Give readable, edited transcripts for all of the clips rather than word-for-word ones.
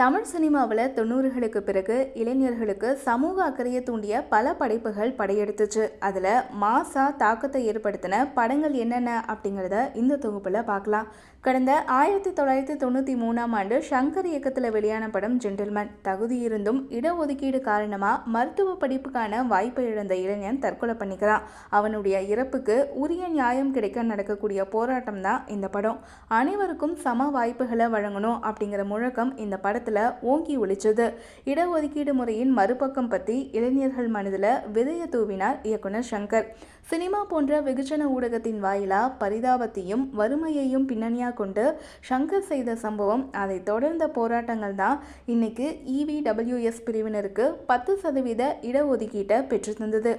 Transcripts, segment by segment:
தமிழ் சினிமாவில் 90களுக்கு பிறகு இளைஞர்களுக்கு சமூக அக்கறையை தூண்டிய பல படைப்புகள் படையெடுத்துச்சு. அதில் மாசா தாக்கத்தை ஏற்படுத்தின படங்கள் என்னென்ன அப்படிங்கிறத இந்த தொகுப்பில் பார்க்கலாம். கடந்த 1993ஆம் ஆண்டு ஷங்கர் இயக்கத்தில் வெளியான படம் ஜென்டில்மேன். தகுதி இருந்தும் இடஒதுக்கீடு காரணமாக மருத்துவ படிப்புக்கான வாய்ப்பை இழந்த இளைஞன் தற்கொலை பண்ணிக்கிறான். அவனுடைய இறப்புக்கு உரிய நியாயம் கிடைக்க நடக்கக்கூடிய போராட்டம் தான் இந்த படம். அனைவருக்கும் சம வாய்ப்புகளை வழங்கணும் அப்படிங்கிற முழக்கம் இந்த படத்தில் ஓங்கி ஒலிச்சது. இடஒதுக்கீடு முறையின் மறுபக்கம் பற்றி இளைஞர்கள் மனதில் விதைய தூவினார் இயக்குனர் ஷங்கர். சினிமா போன்ற வெகுஜன ஊடகத்தின் வாயிலா பரிதாபத்தையும் வறுமையையும் பின்னணியாக கொண்டு ஷங்கர் செய்த சம்பவம், அதை தொடர்ந்த போராட்டங்கள் தான் இன்னைக்கு EWS பிரிவினருக்கு 10% இடஒதுக்கீட்டை பெற்று தந்தது.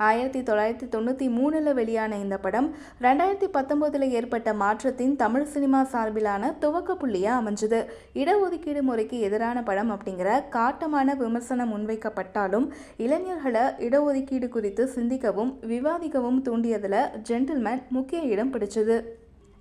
1993 வெளியான இந்த படம் 2019 ஏற்பட்ட மாற்றத்தின் தமிழ் சினிமா சார்பிலான துவக்க புள்ளியாக அமைஞ்சது. இடஒதுக்கீடு முறைக்கு எதிரான படம் அப்படிங்கிற காட்டமான விமர்சனம் முன்வைக்கப்பட்டாலும் இளைஞர்களை இடஒதுக்கீடு குறித்து சிந்திக்கவும் விவாதிக்கவும் தூண்டியதில் ஜென்டில்மேன் முக்கிய இடம் பிடிச்சது.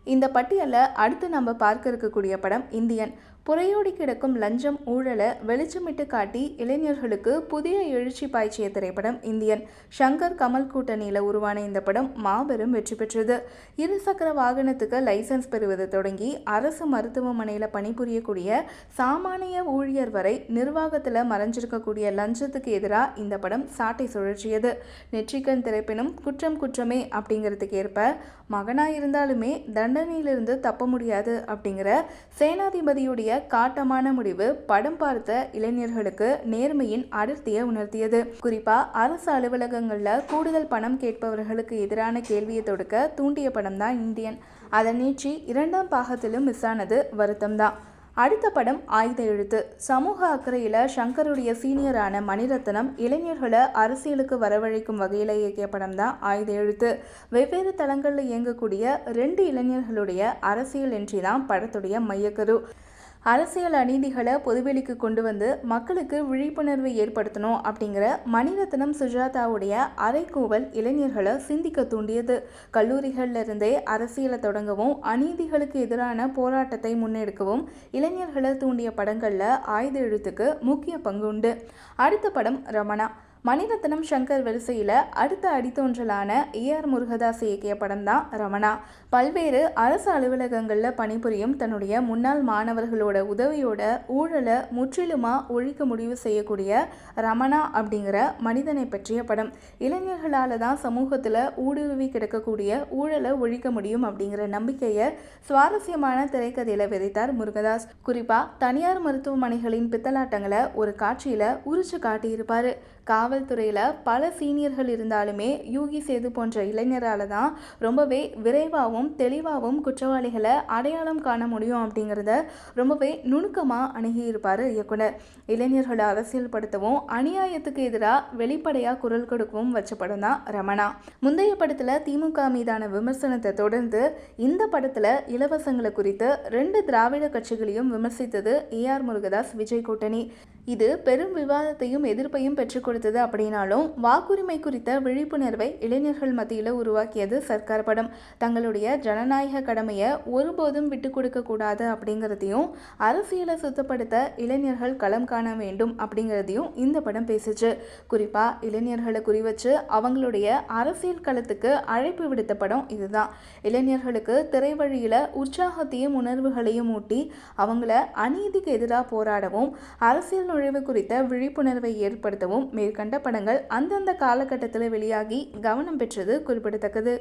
இந்த பட்டியலில் அடுத்து நம்ம பார்க்க இருக்கக்கூடிய படம் இந்தியன். புறையோடி கிடக்கும் லஞ்சம் ஊழலை வெளிச்சமிட்டு காட்டி இளைஞர்களுக்கு புதிய எழுச்சி பாய்ச்சிய திரைப்படம் இந்தியன். ஷங்கர் கமல் கூட்டணியில் உருவான இந்த படம் மாபெரும் வெற்றி பெற்றது. இருசக்கர வாகனத்துக்கு லைசன்ஸ் பெறுவது தொடங்கி அரசு மருத்துவமனையில் பணிபுரியக்கூடிய சாமானிய ஊழியர் வரை நிர்வாகத்தில் மறைஞ்சிருக்கக்கூடிய லஞ்சத்துக்கு எதிராக இந்த படம் சாட்டை சுழற்றியது. நெற்றிக்கண் திரைப்பினும் குற்றம் குற்றமே அப்படிங்கிறதுக்கு ஏற்ப மகனாயிருந்தாலுமே தண்டனையிலிருந்து தப்ப முடியாது அப்படிங்கிற சேனாதிபதியுடைய காட்டமான முடிவு படம் பார்த்த இளைஞர்களுக்கு நேர்மையின் அடர்த்தியை உணர்த்தியது. குறிப்பா அரசு அலுவலகங்கள்ல கூடுதல் பணம் கேட்பவர்களுக்கு எதிரான கேள்வியை தொடுக்க தூண்டிய படம் தான் இந்தியன். அதை நீச்சி 2ஆம் பாகத்திலும் மிஸ் ஆனது வருத்தம் தான். அடுத்த படம் ஆயுத எழுத்து. சமூக அக்கறையில் ஷங்கருடைய சீனியரான மணிரத்னம் இளைஞர்களை அரசியலுக்கு வரவழைக்கும் வகையில் இயக்கிய படம் தான் ஆயுத எழுத்து. வெவ்வேறு தளங்களில் இயங்கக்கூடிய 2 இளைஞர்களுடைய அரசியல் என்ட்ரி தான் படத்துடைய மையக்கரு. அரசியல் அநீதிகளை பொதுவெளிக்கு கொண்டு வந்து மக்களுக்கு விழிப்புணர்வை ஏற்படுத்தணும் அப்படிங்கிற மணிரத்னம் சுஜாதாவுடைய அறைகூவல் இளைஞர்களை சிந்திக்க தூண்டியது. கல்லூரிகளில் இருந்தே அரசியலை தொடங்கவும் அநீதிகளுக்கு எதிரான போராட்டத்தை முன்னெடுக்கவும் இளைஞர்களை தூண்டிய படங்களில் ஆயுத எழுத்துக்கு முக்கிய பங்கு உண்டு. அடுத்த படம் ரமணா. மணிரத்னம் ஷங்கர் வரிசையில் அடுத்த அடித்தோன்றலான AR முருகதாஸ் இயக்கிய படம் தான் ரமணா. பல்வேறு அரசு அலுவலகங்களில் பணிபுரியும் தன்னுடைய முன்னாள் மாணவர்களோட உதவியோட ஊழலை முற்றிலுமாக ஒழிக்க முடிவு செய்யக்கூடிய ரமணா அப்படிங்கிற மனிதனை பற்றிய படம். இளைஞர்களால் தான் சமூகத்தில் ஊடுருவி கிடக்கக்கூடிய ஊழலை ஒழிக்க முடியும் அப்படிங்கிற நம்பிக்கையை சுவாரஸ்யமான திரைக்கதையில் விதைத்தார் முருகதாஸ். குறிப்பாக தனியார் மருத்துவமனைகளின் பித்தலாட்டங்களை ஒரு காட்சியில் உரிச்சு காட்டியிருப்பார். காவல்துறையில் பல சீனியர்கள் இருந்தாலுமே யூகி சேது போன்ற இளைஞரால் தான் ரொம்பவே விரைவாகவும் தெளிவாகவும் குற்றவாளிகளை அடையாளம் காண முடியும் அப்படிங்கிறத ரொம்பவே நுணுக்கமாக அணுகியிருப்பார் இயக்குனர். இளைஞர்களை அரசியல்படுத்தவும் அநியாயத்துக்கு எதிராக வெளிப்படையாக குரல் கொடுக்கவும் வச்ச படம் தான் ரமணா. முந்தைய படத்தில் திமுக மீதான விமர்சனத்தை தொடர்ந்து இந்த படத்தில் இலவசங்களை குறித்து 2 திராவிட கட்சிகளையும் விமர்சித்தது AR முருகதாஸ் விஜய் கூட்டணி. இது பெரும் விவாதத்தையும் எதிர்ப்பையும் பெற்றுக் கொடுத்தது அப்படின்னாலும் வாக்குரிமை குறித்த விழிப்புணர்வை இளைஞர்கள் மத்தியில் உருவாக்கியது சர்க்கார் படம். தங்களுடைய ஜனநாயக கடமையை ஒருபோதும் விட்டு கொடுக்க கூடாது அப்படிங்கிறதையும் அரசியலை சுத்தப்படுத்த இளைஞர்கள் களம் காண வேண்டும் அப்படிங்கிறதையும் இந்த படம் பேசுச்சு. குறிப்பாக இளைஞர்களை குறிவச்சு அவங்களுடைய அரசியல் களத்துக்கு அழைப்பு விடுத்த படம் இதுதான். இளைஞர்களுக்கு திரை வழியில் உற்சாகத்தையும் உணர்வுகளையும் ஊட்டி அவங்கள அநீதிக்கு எதிராக போராடவும் அரசியல் நுழைவு குறித்த விழிப்புணர்வை ஏற்படுத்தவும் மேற்கண்ட படங்கள் அந்தந்த காலகட்டத்தில் வெளியாகி கவனம் பெற்றது குறிப்பிடத்தக்கது.